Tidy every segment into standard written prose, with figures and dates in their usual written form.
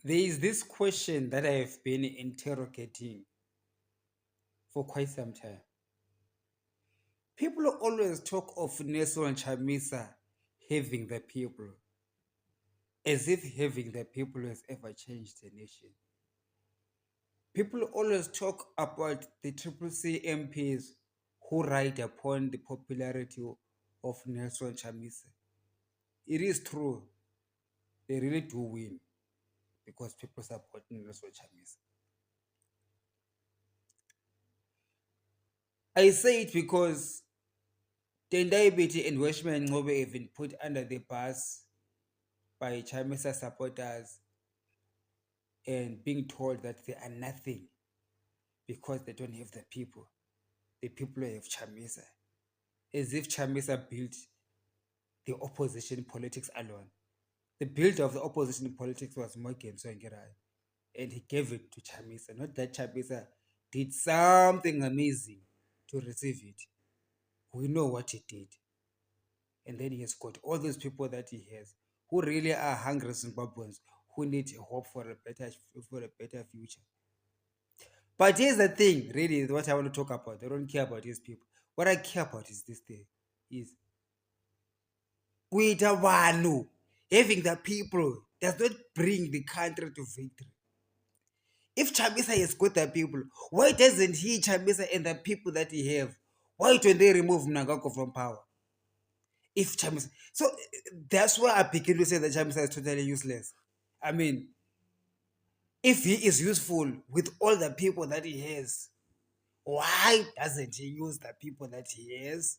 There is this question that I have been interrogating for quite some time. People always talk of Nelson Chamisa having the people, as if having the people has ever changed the nation. People always talk about the Triple C MPs who ride upon the popularity of Nelson Chamisa. It is true, they really do win because people support Nelson Chamisa. I say it because Tendai and Weshman Ngobe have been put under the bus by Chamisa supporters and being told that they are nothing because they don't have the people. The people have Chamisa. As if Chamisa built the opposition politics alone. The build of the opposition politics was Morgan Tsvangirai, and he gave it to Chamisa. Not that Chamisa did something amazing to receive it. We know what he did. And then he has got all those people that he has who really are hungry Zimbabweans who need hope for a better future. But here's the thing, really, what I want to talk about. I don't care about these people. What I care about is this thing: is with Wanu having the people does not bring the country to victory. If Chamisa has got the people, why doesn't he, Chamisa, and the people that he have, why don't they remove Mnangagwa from power? If Chamisa, so that's why I begin to say that Chamisa is totally useless. I mean, if he is useful with all the people that he has, why doesn't he use the people that he has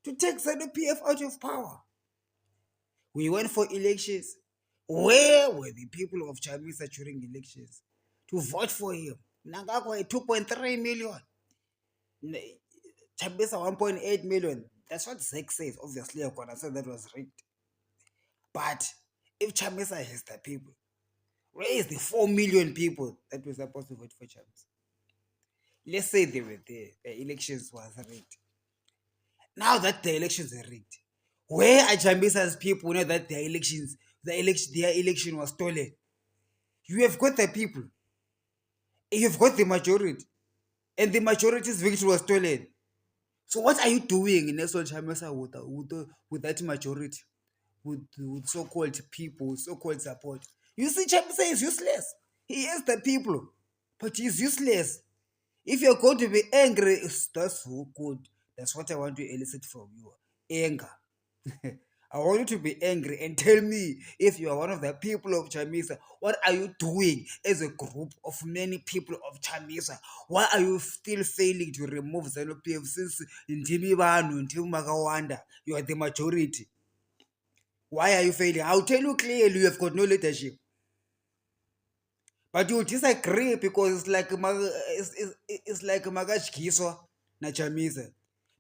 to take ZNU-PF out of power? We went for elections. Where were the people of Chamisa during elections to vote for him? Mnangagwa 2.3 million. Chamisa 1.8 million. That's what Zek says. Obviously, I'm gonna say that was rigged. But if Chamisa has the people, where is the 4 million people that were supposed to vote for Chamisa? Let's say they were there. The elections was rigged. Now that the elections are rigged, where are Chamisa's people know that their election was stolen? You have got the people. You've got the majority. And the majority's victory was stolen. So what are you doing in Nelson Chamisa with that majority? With so-called people, so-called support? You see, Chamisa is useless. He is the people, but he's useless. If you're going to be angry, that's so good. That's what I want to elicit from you. Anger. I want you to be angry and tell me, if you are one of the people of Chamisa, what are you doing as a group of many people of Chamisa? Why are you still failing to remove ZNU-PF since Ndimi Banu, Ndimi Makawanda, you are the majority? Why are you failing? I'll tell you clearly, you have got no leadership. But you disagree because it's like Magashkiswa na Chamisa.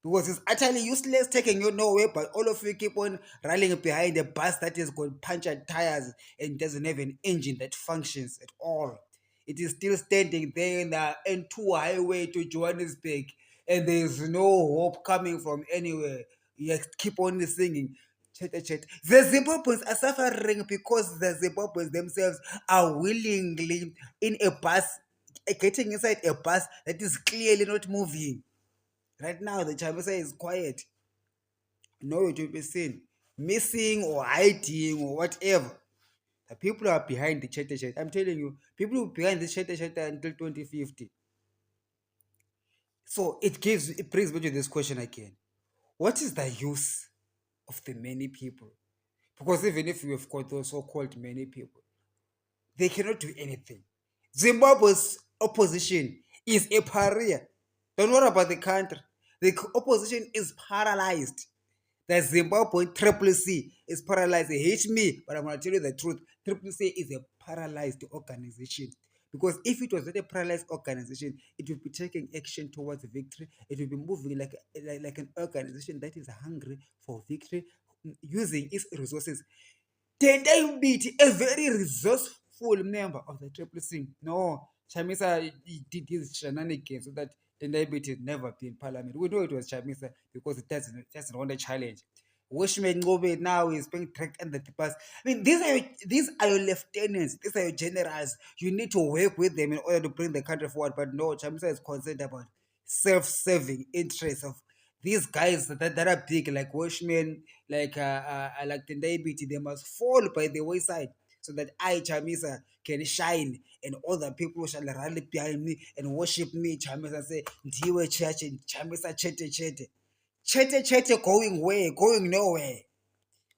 Because it's utterly useless taking you nowhere, but all of you keep on rallying behind a bus that has got punctured tires and doesn't have an engine that functions at all. It is still standing there in the N2 highway to Johannesburg, and there is no hope coming from anywhere. You keep on singing. Chat. The Zimbabweans are suffering because the Zimbabweans themselves are willingly in a bus, getting inside a bus that is clearly not moving. Right now, the Chamisa is quiet. Nowhere to be seen. Missing or hiding or whatever. The people are behind the chat. I'm telling you, people will be behind the chat until 2050. So it brings me to this question again. What is the use of the many people? Because even if we have got those so-called many people, they cannot do anything. Zimbabwe's opposition is a pariah. Don't worry about the country. The opposition is paralyzed. The Zimbabwe Triple C is paralyzed. They hate me, but I'm going to tell you the truth. Triple C is a paralyzed organization. Because if it was not a paralyzed organization, it would be taking action towards victory. It would be moving like an organization that is hungry for victory, using its resources. Tendai Mbiti, a very resourceful member of the Triple C. No, Chamisa did his shenanigans so that Tendai Mbiti never be in parliament. We know it was Chamisa because it doesn't want a challenge. Wishman Ngobe now is being dragged under the bus. I mean, these are your lieutenants, these are your generals. You need to work with them in order to bring the country forward. But no, Chamisa is concerned about self-serving interests of these guys that are big, like Wishman, like the Tendai. They must fall by the wayside so that I, Chamisa, can shine, and all the people shall rally behind me and worship me. Chamisa say, Ndiwe church, Chamisa chete chete. Chete chete going where? Going nowhere.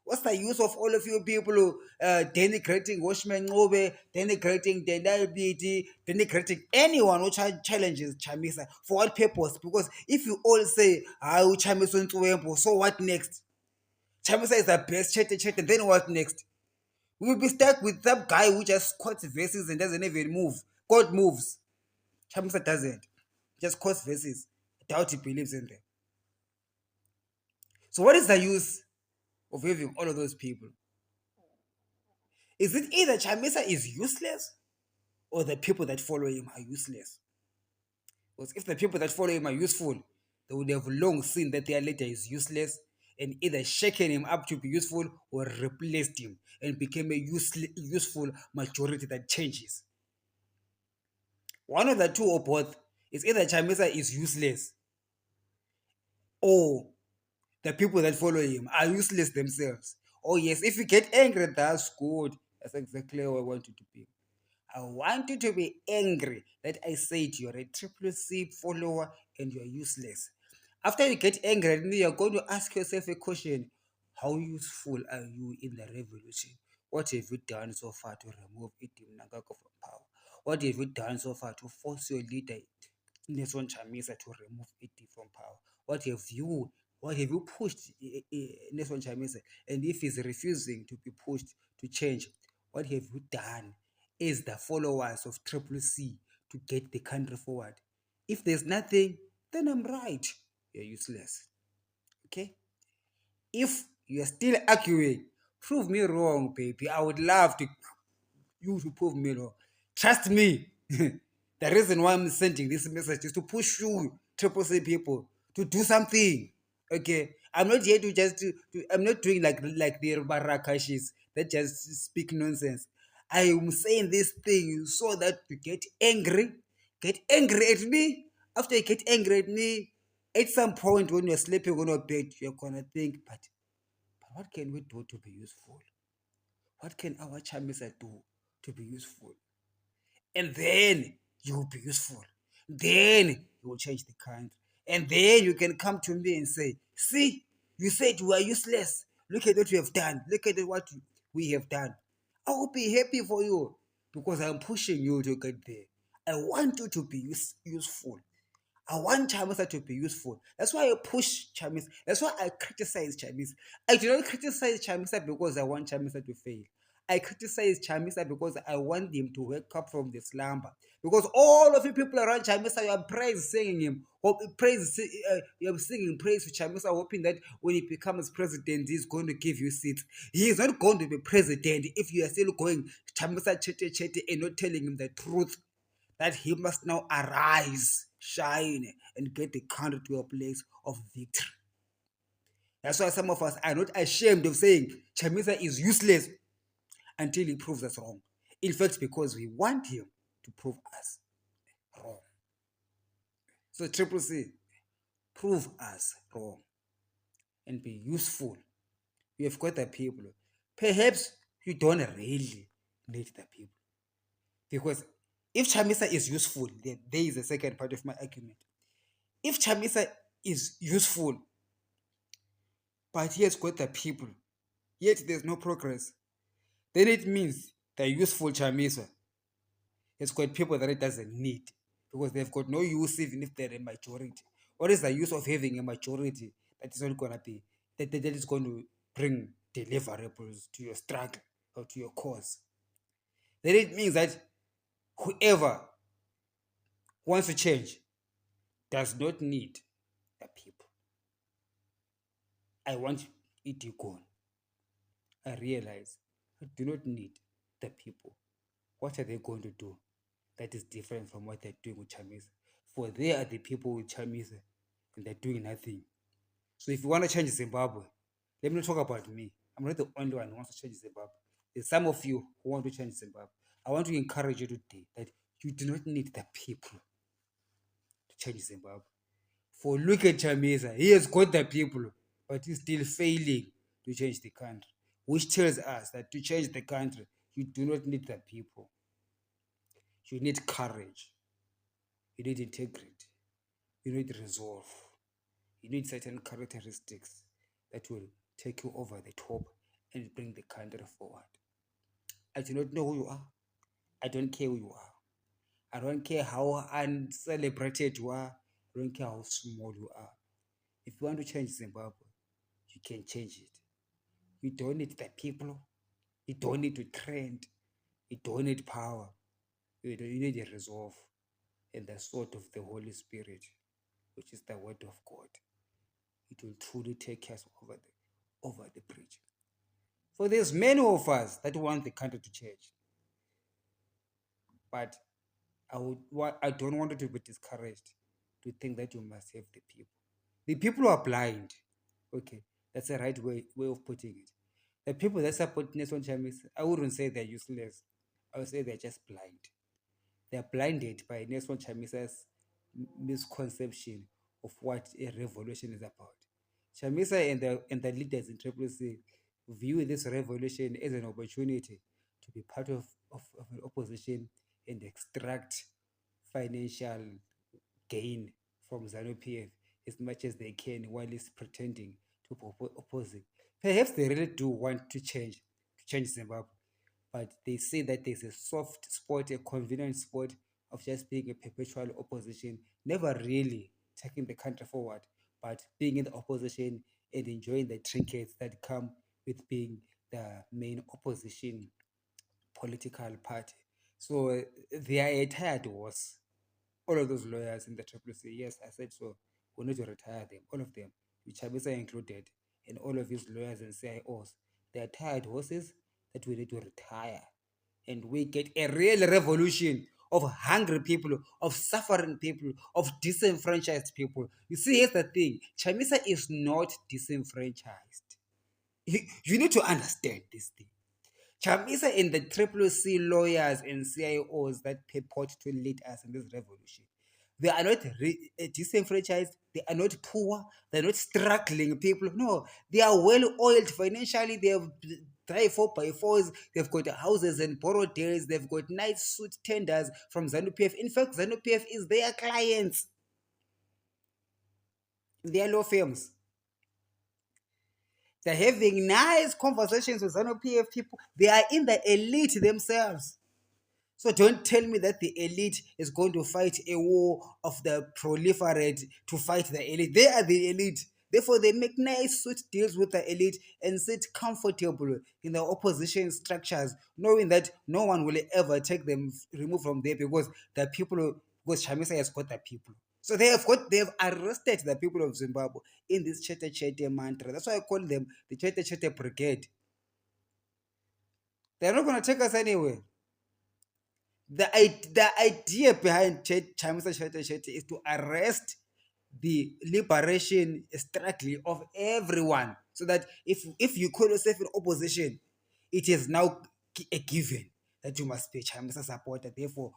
What's the use of all of you people who denigrating Washman Ngobe, denigrating the diabetes, denigrating anyone who challenges Chamisa? For what purpose? Because if you all say, Chamisa Ntuwempo, so what next? Chamisa is the best, chete chete, then what next? We will be stuck with that guy who just quotes verses and doesn't even move. God moves. Chamisa doesn't. Just quotes verses. I doubt he believes in them. So what is the use of having all of those people? Is it either Chamisa is useless or the people that follow him are useless? Because if the people that follow him are useful, they would have long seen that their leader is useless and either shaken him up to be useful or replaced him and became a useful majority that changes. One of the two or both is either Chamisa is useless or the people that follow him are useless themselves. Oh, yes, if you get angry, that's good. That's exactly how I want you to be. I want you to be angry that I said you're a triple C follower and you're useless. After you get angry at me, you're going to ask yourself a question. How useful are you in the revolution? What have you done so far to remove Itim Nangako from power? What have you done so far to force your leader, Nelson Chamisa, to remove Itim from power? What have you pushed Nelson Chamisa? And if he's refusing to be pushed to change, what have you done as the followers of Triple C to get the country forward? If there's nothing, then I'm right. You're useless. Okay? If you're still arguing, prove me wrong, baby. I would love you to prove me wrong. Trust me. The reason why I'm sending this message is to push you, Triple C people, to do something. Okay? I'm not here to I'm not doing like the Barakashis that just speak nonsense. I am saying this thing so that you get angry at me. After you get angry at me, at some point when you're sleeping on your bed, you're gonna think, but what can we do to be useful? What can our Chamisa do to be useful? And then you will be useful. Then you will change the country. And then you can come to me and say, see, you said you are useless. Look at what you have done. Look at what we have done. I will be happy for you because I'm pushing you to get there. I want you to be useful. I want Chamisa to be useful. That's why I push Chamisa. That's why I criticize Chamisa. I do not criticize Chamisa because I want Chamisa to fail. I criticize Chamisa because I want him to wake up from the slumber. Because all of you people around Chamisa, you are singing him. You are singing praise to Chamisa, hoping that when he becomes president, he's going to give you seats. He is not going to be president if you are still going Chamisa chete chete and not telling him the truth that he must now arise, shine, and get the country to a place of victory. That's why some of us are not ashamed of saying Chamisa is useless until he proves us wrong. In fact, because we want him to prove us wrong. So Triple C, prove us wrong and be useful. We have got the people. Perhaps you don't really need the people. Because if Chamisa is useful, then there is a second part of my argument. If Chamisa is useful, but he has got the people, yet there's no progress, then it means the useful Chamisa has got people that it doesn't need because they've got no use even if they're a majority. What is the use of having a majority that is not going to be, that is going to bring deliverables to your struggle or to your cause? Then it means that whoever wants to change does not need the people. I want it to go. I realize I do not need the people. What are they going to do that is different from what they're doing with Chamisa? For they are the people with Chamisa and they're doing nothing. So if you want to change Zimbabwe, Let me not talk about me. I'm not the only one who wants to change Zimbabwe. There's some of you who want to change Zimbabwe. I want to encourage you today that you do not need the people to change Zimbabwe. For look at Chamisa, he has got the people, but he's still failing to change the country, which tells us that to change the country, you do not need the people. You need courage, you need integrity, you need resolve, you need certain characteristics that will take you over the top and bring the country forward. I do not know who you are. I don't care who you are. I don't care how uncelebrated you are. I don't care how small you are. If you want to change Zimbabwe, you can change it. You don't need the people. You don't need to trend. You don't need power. You need a resolve and the sword of the Holy Spirit, which is the word of God. It will truly take us over the bridge. For there's many of us that want the country to change. But I don't want you to be discouraged to think that you must have the people. The people are blind. Okay, that's the right way of putting it. The people that support Nelson Chamisa, I wouldn't say they're useless. I would say they're just blind. They're blinded by Nelson Chamisa's misconception of what a revolution is about. Chamisa and the leaders in Triple C view this revolution as an opportunity to be part of an opposition and extract financial gain from ZANU-PF as much as they can while it's pretending to be opposing. Perhaps they really do want to change Zimbabwe, but they say that there's a soft spot, a convenient spot of just being a perpetual opposition, never really taking the country forward, but being in the opposition and enjoying the trinkets that come with being the main opposition political party. So they are a tired horse. All of those lawyers in the Triple C, yes, I said so. We need to retire them, all of them, with Chamisa included, and all of his lawyers and CIOs. They are tired horses that we need to retire. And we get a real revolution of hungry people, of suffering people, of disenfranchised people. You see, here's the thing, Chamisa is not disenfranchised. You need to understand this thing. Chamisa and the Triple C lawyers and CIOs that purport to lead us in this revolution, they are not disenfranchised, they are not poor, they're not struggling people. No, they are well oiled financially, they have 4x4s, they've got houses and borrowed deals, they've got nice suit tenders from ZANU-PF. In fact, ZANU-PF is their clients, their law firms. They're having nice conversations with ZANU-PF people. They are in the elite themselves. So don't tell me that the elite is going to fight a war of the proliferate to fight the elite. They are the elite. Therefore, they make nice sweet deals with the elite and sit comfortable in the opposition structures, knowing that no one will ever take them removed from there because because Chamisa has got the people. So they have arrested the people of Zimbabwe in this Chete Chete mantra. That's why I call them the Chete Chete Brigade. They're not going to take us anywhere. The idea behind Chamisa Chete Chete is to arrest the liberation struggle of everyone, so that if you call yourself in opposition, it is now a given that you must be a Chamisa supporter. Therefore,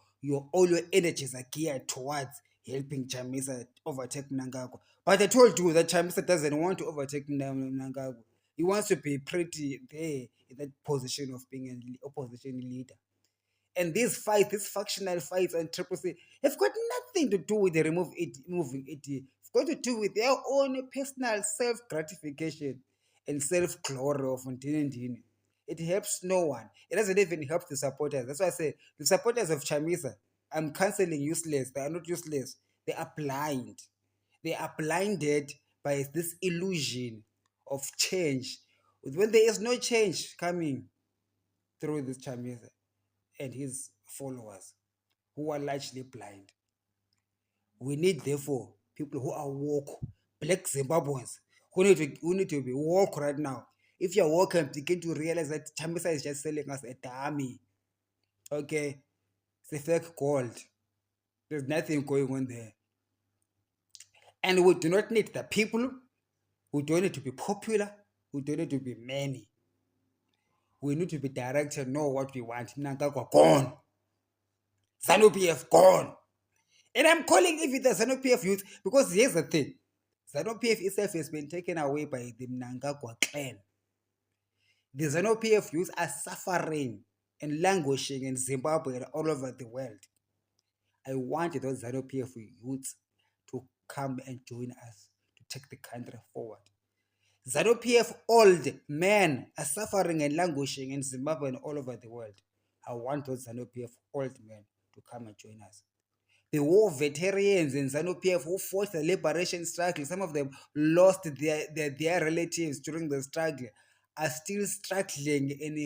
all your energies are geared towards helping Chamisa overtake Mnangagwa. But I told you that Chamisa doesn't want to overtake Mnangagwa. He wants to be pretty there in that position of being an opposition leader. And these fights, these factional fights and Triple C, have got nothing to do with the moving it. It's got to do with their own personal self-gratification and self-glory of Ndini. It helps no one. It doesn't even help the supporters. That's why I say the supporters of Chamisa, I'm cancelling useless. They are not useless. They are blind. They are blinded by this illusion of change. When there is no change coming through this Chamisa and his followers, who are largely blind. We need, therefore, people who are woke, black Zimbabweans, who need to be woke right now. If you're woke and begin to realize that Chamisa is just selling us a dummy, okay, it's a fake gold. There's nothing going on there. And we do not need the people. We don't need to be popular. We don't need to be many. We need to be direct and know what we want. Mnangagwa gone. ZANU-PF gone. And I'm calling even the ZANU-PF youth because here's the thing. ZANU-PF itself has been taken away by the Mnangagwa clan. The ZANU-PF youth are suffering and languishing in Zimbabwe and all over the world. I want those ZANU-PF youths to come and join us to take the country forward. ZANU-PF old men are suffering and languishing in Zimbabwe and all over the world. I want those ZANU-PF old men to come and join us. The war veterans in ZANU-PF who fought the liberation struggle, some of them lost their relatives during the struggle, are still struggling and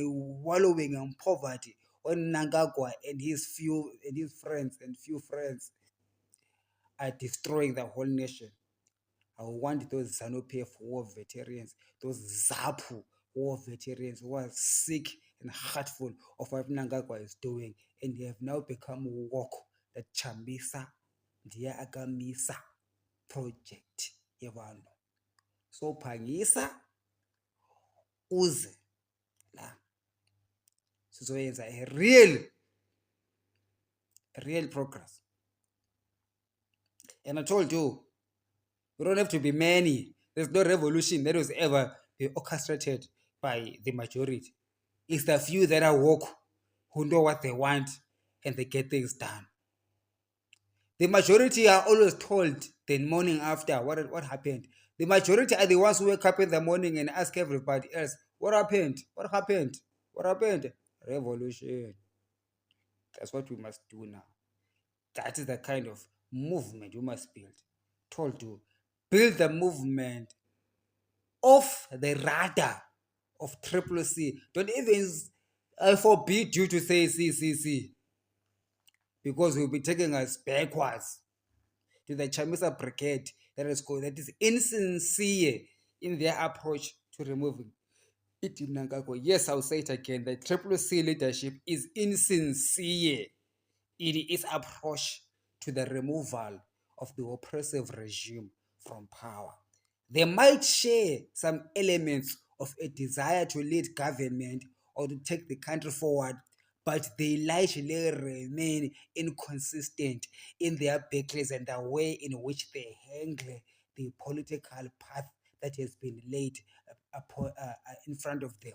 wallowing in poverty. When Mnangagwa and his few friends are destroying the whole nation. I want those ZANU-PF war veterans, those ZAPU war veterans who are sick and heartful of what Mnangagwa is doing, and they have now become woke. The Chamisa ndiye akamisa project yevanhu. So phangisa uze la sizoyenza a real progress. And I told you, we don't have to be many. There's no revolution that was ever be orchestrated by the majority. It's the few that are woke, who know what they want, and they get things done. The majority are always told the morning after what happened. The majority are the ones who wake up in the morning and ask everybody else, what happened? What happened? What happened? Revolution. That's what we must do now. That is the kind of movement we must build. Told you, build the movement off the radar of CCC. Don't even forbid you to say CCC, because we'll be taking us backwards to the Chamisa brigade that is insincere in their approach to removing it in Mnangagwa. Yes, I'll say it again. The CCC leadership is insincere in its approach to the removal of the oppressive regime from power. They might share some elements of a desire to lead government or to take the country forward, but they largely remain inconsistent in their battles and the way in which they handle the political path that has been laid in front of them.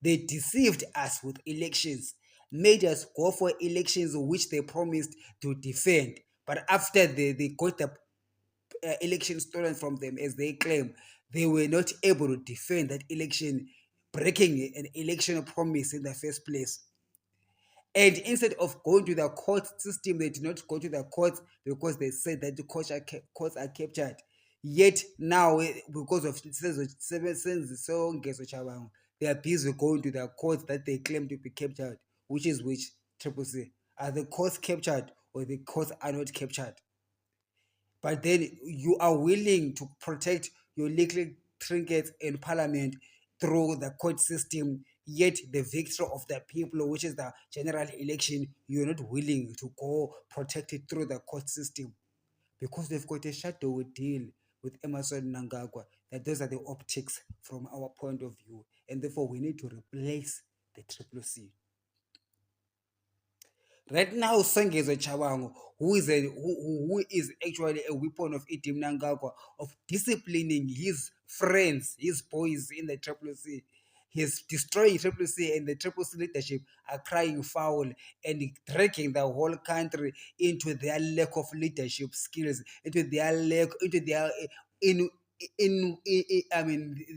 They deceived us with elections, made us go for elections which they promised to defend. But after they got the election stolen from them, as they claim, they were not able to defend that election, breaking an election promise in the first place. And instead of going to the court system, they did not go to the courts because they said that the courts are captured. Yet now, because of they are busy going to the courts that they claim to be captured. Which is which? Triple C. Are the courts captured or the courts are not captured? But then you are willing to protect your legal trinkets in parliament through the court system, yet the victory of the people, which is the general election, you're not willing to go protect it through the court system, because they've got a shadow deal with Emerson Mnangagwa, that those are the optics from our point of view, and therefore we need to replace the CCC. Right now, Sengezo Chabango, who is actually a weapon of Itim Mnangagwa, of disciplining his friends, his boys in the CCC. He's destroying CCC, and the CCC leadership are crying foul and dragging the whole country into their lack of leadership skills, into their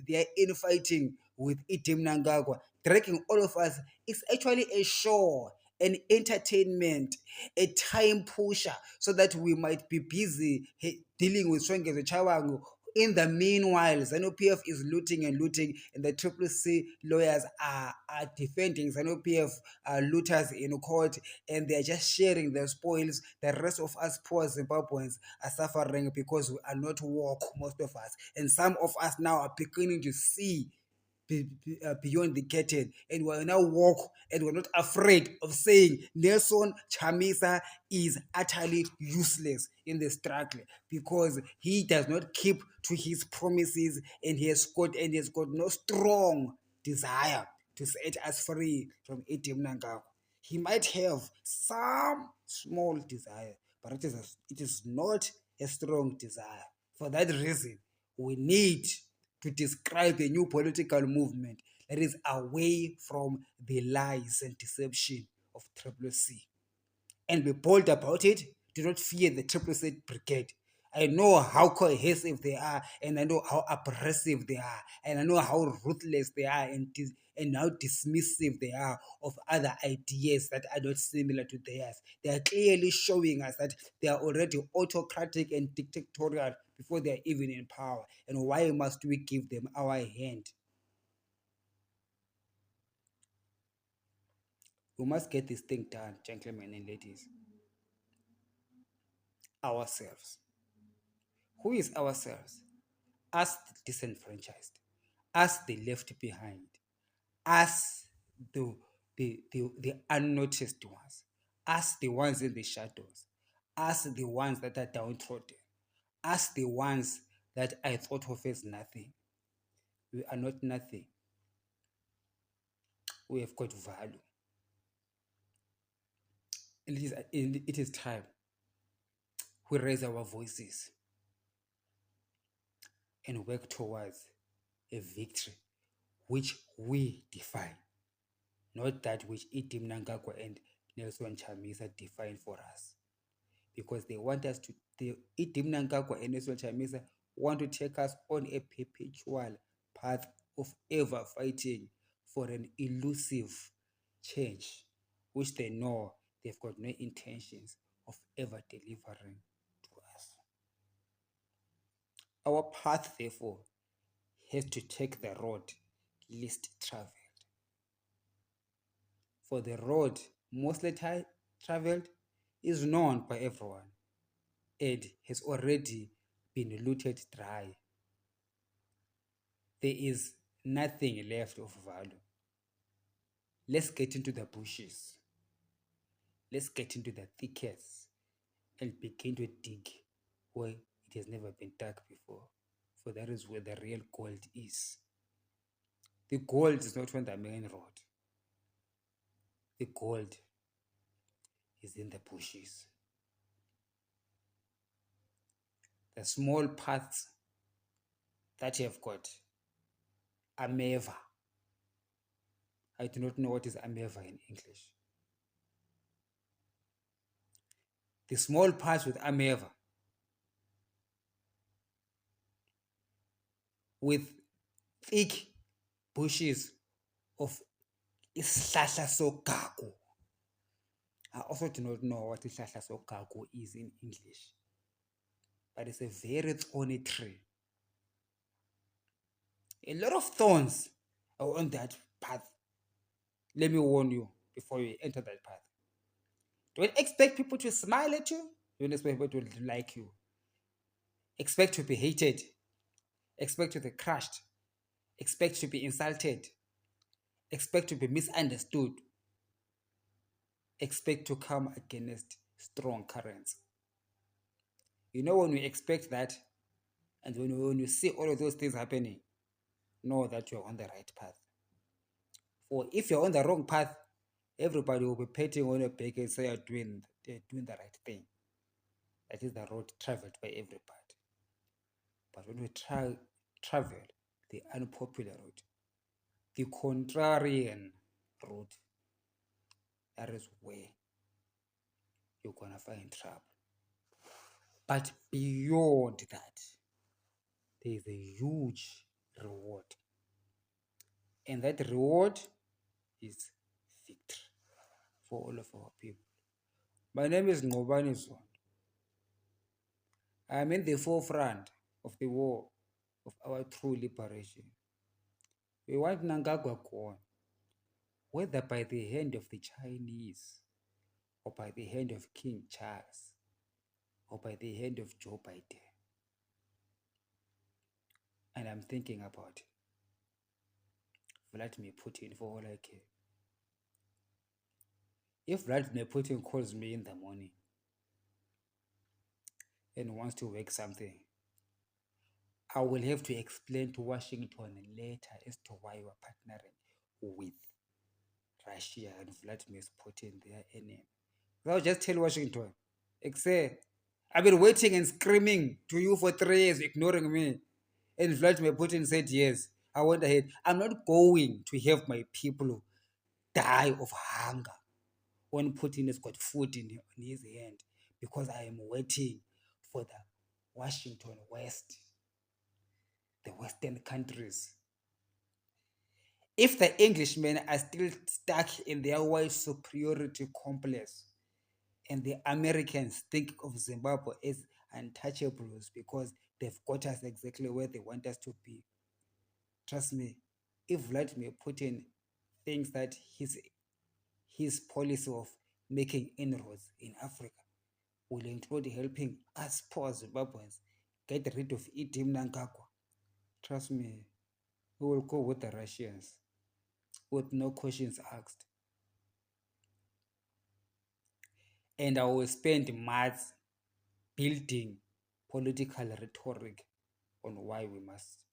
their infighting with Itim Mnangagwa, dragging all of us. It's actually a show, an entertainment, a time pusher, so that we might be busy dealing with Swengeze Chawangu. In the meanwhile, ZANU-PF is looting, and the CCC lawyers are defending ZANU-PF looters in court, and they're just sharing the spoils. The rest of us poor Zimbabweans are suffering because we are not woke, most of us. And some of us now are beginning to see beyond the curtain, and we now walk, and we're not afraid of saying Nelson Chamisa is utterly useless in the struggle because he does not keep to his promises, and he has got no strong desire to set us free from Edim Nangaku. He might have some small desire, but it is not a strong desire. For that reason, we need to describe a new political movement that is away from the lies and deception of Triple C and be bold about it. Do not fear the Triple C Brigade. I know how cohesive they are, and I know how oppressive they are, and I know how ruthless they are, and how dismissive they are of other ideas that are not similar to theirs. They are clearly showing us that they are already autocratic and dictatorial before they are even in power. And why must we give them our hand? We must get this thing done, gentlemen and ladies. Ourselves. Who is ourselves? Us the disenfranchised, us the left behind, us the unnoticed ones, us the ones in the shadows, us the ones that are downtrodden, us the ones that I thought of as nothing. We are not nothing. We have got value. And it is time we raise our voices and work towards a victory which we define, not that which Itim Nangagwa and Nelson Chamisa define for us. Because they want us to, Itim Nangagwa and Nelson Chamisa want to take us on a perpetual path of ever fighting for an elusive change, which they know they've got no intentions of ever delivering to us. Our path, therefore, has to take the road least traveled. For the road mostly traveled is known by everyone and has already been looted dry. There is nothing left of value. Let's get into the bushes. Let's get into the thickets and begin to dig where it has never been dug before. For that is where the real gold is. The gold is not on the main road. The gold is in the bushes. The small paths that you have got ameva. I do not know what is ameva in English. The small paths with ameva, with thick bushes of isihlahla sogagu. I also do not know what isihlahla sogagu is in English, but it's a very thorny tree. A lot of thorns are on that path. Let me warn you before you enter that path. Don't expect people to smile at you. Don't expect people to like you. Expect to be hated. Expect to be crushed. Expect to be insulted. Expect to be misunderstood. Expect to come against strong currents. You know, when we expect that, and when you see all of those things happening, know that you're on the right path. For if you're on the wrong path, everybody will be patting on your back and say you're doing the right thing. That is the road traveled by everybody. But when we travel the unpopular route, the contrarian route, that is where you're gonna find trouble. But beyond that, there is a huge reward. And that reward is victory for all of our people. My name is Ngobani Zon. I am in the forefront of the war of our true liberation. We want Nangagwa gone, whether by the hand of the Chinese, or by the hand of King Charles, or by the hand of Joe Biden. And I'm thinking about it. Vladimir Putin for all I care. If Vladimir Putin calls me in the morning and wants to work something, I will have to explain to Washington later as to why we're partnering with Russia and Vladimir Putin, their enemy. I'll just tell Washington, say, I've been waiting and screaming to you for 3 years, ignoring me. And Vladimir Putin said yes. I went ahead. I'm not going to have my people die of hunger when Putin has got food in his hand because I am waiting for the Washington West, the Western countries. If the Englishmen are still stuck in their white superiority complex, and the Americans think of Zimbabwe as untouchables because they've got us exactly where they want us to be, trust me, if Vladimir Putin thinks that his policy of making inroads in Africa will include helping us poor Zimbabweans get rid of Idi Mnangagwa, trust me, we will go with the Russians with no questions asked. And I will spend months building political rhetoric on why we must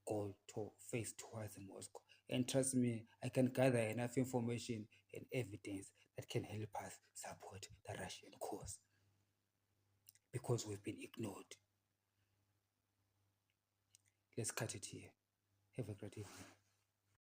go to face towards Moscow. And trust me, I can gather enough information and evidence that can help us support the Russian cause because we've been ignored. Let's cut it here. Have a great evening.